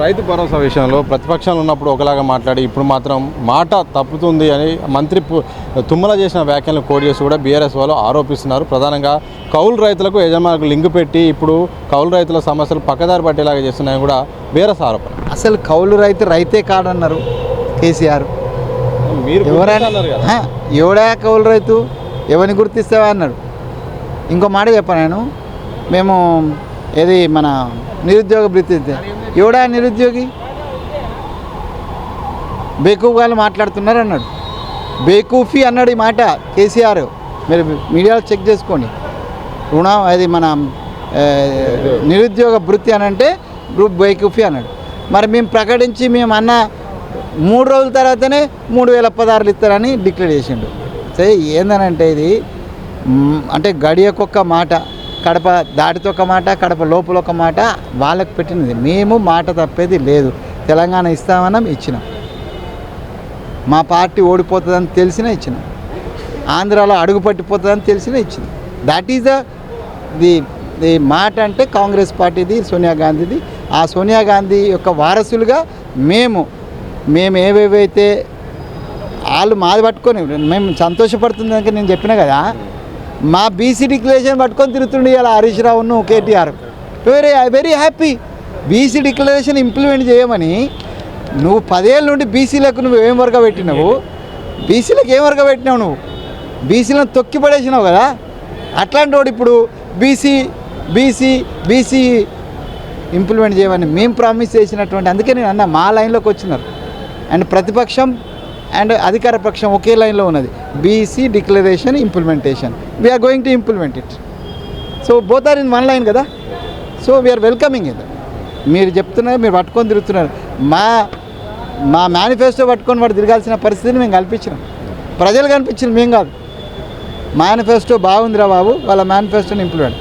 రైతు భరోసా విషయంలో ప్రతిపక్షాలు ఉన్నప్పుడు ఒకలాగా మాట్లాడి ఇప్పుడు మాత్రం మాట తప్పుతుంది అని మంత్రి తుమ్మల చేసిన వ్యాఖ్యలను కోడ్ చేసి కూడా బీఆర్ఎస్ వాళ్ళు ఆరోపిస్తున్నారు. ప్రధానంగా కౌలు రైతులకు యజమానులకు లింక్ పెట్టి ఇప్పుడు కౌలు రైతుల సమస్యలు పక్కదారి పట్టేలాగా చేస్తున్నాయని కూడా బీఆర్ఎస్ ఆరోపణ. అసలు కౌలు రైతే కాడన్నారు కేసీఆర్. మీరు ఎవడా కౌలు రైతు ఎవరిని గుర్తిస్తావా అన్నాడు. ఇంకో మాట చెప్పాను నేను, మేము ఏది మన నిరుద్యోగ భృతి ఎవడా నిరుద్యోగి బేకూఫ్గాలు మాట్లాడుతున్నారు అన్నాడు. బేకూఫీ అన్నాడు ఈ మాట కేసీఆర్. మీరు మీడియాలో చెక్ చేసుకోండి. రుణం అది మన నిరుద్యోగ భృతి అని అంటే బేకూఫీ అన్నాడు. మరి మేము ప్రకటించి మేము అన్న 3 రోజుల తర్వాతనే 3016 ఇస్తారని డిక్లేర్ చేసిండు. సరే ఏందనంటే ఇది అంటే గడియకొక్క మాట, కడప దాటితో ఒక మాట, కడప లోపల ఒక మాట వాళ్ళకు పెట్టినది. మేము మాట తప్పేది లేదు. తెలంగాణ ఇస్తామన్నాం, ఇచ్చినాం. మా పార్టీ ఓడిపోతుందని తెలిసినా ఇచ్చినాం. ఆంధ్రాలో అడుగు పట్టిపోతుందని తెలిసినా ఇచ్చినాం. దట్ ఈజ్ ది మాట. అంటే కాంగ్రెస్ పార్టీది, సోనియా గాంధీది. ఆ సోనియా గాంధీ యొక్క వారసులుగా మేము ఏవేవైతే వాళ్ళు మాది పట్టుకొని మేము సంతోషపడుతుందని నేను చెప్పిన కదా, మా బీసీ డిక్లరేషన్ పట్టుకొని తిరుగుతుండే ఇలా హరీష్ రావును KTR. Very happy. BC declaration implement చేయమని నువ్వు 10 ఏళ్ళ నుండి బీసీలకు నువ్వు ఏం వర్గ పెట్టినావు? బీసీలకు ఏం వర్గ పెట్టినావు? నువ్వు బీసీలను తొక్కి పడేసినావు కదా. అట్లాంటి వాడు ఇప్పుడు బీసీ ఇంప్లిమెంట్ చేయమని మేము ప్రామిస్ చేసినటువంటి, అందుకే నేను అన్న మా లైన్లోకి వచ్చినారు. అండ్ ప్రతిపక్షం అండ్ అధికార పక్షం ఒకే లైన్లో ఉన్నది. BC declaration implementation, we're going to implement it. So both are in one line కదా. సో వీఆర్ వెల్కమింగ్ ఇది. మీరు చెప్తున్నారు, మీరు పట్టుకొని తిరుగుతున్నారు. మా మేనిఫెస్టో పట్టుకొని వాడు తిరగాల్సిన పరిస్థితిని మేము కల్పించినాం. ప్రజలు కనిపించింది, మేము కాదు. మేనిఫెస్టో బాగుందిరా బాబు, వాళ్ళ మేనిఫెస్టోని ఇంప్లిమెంట్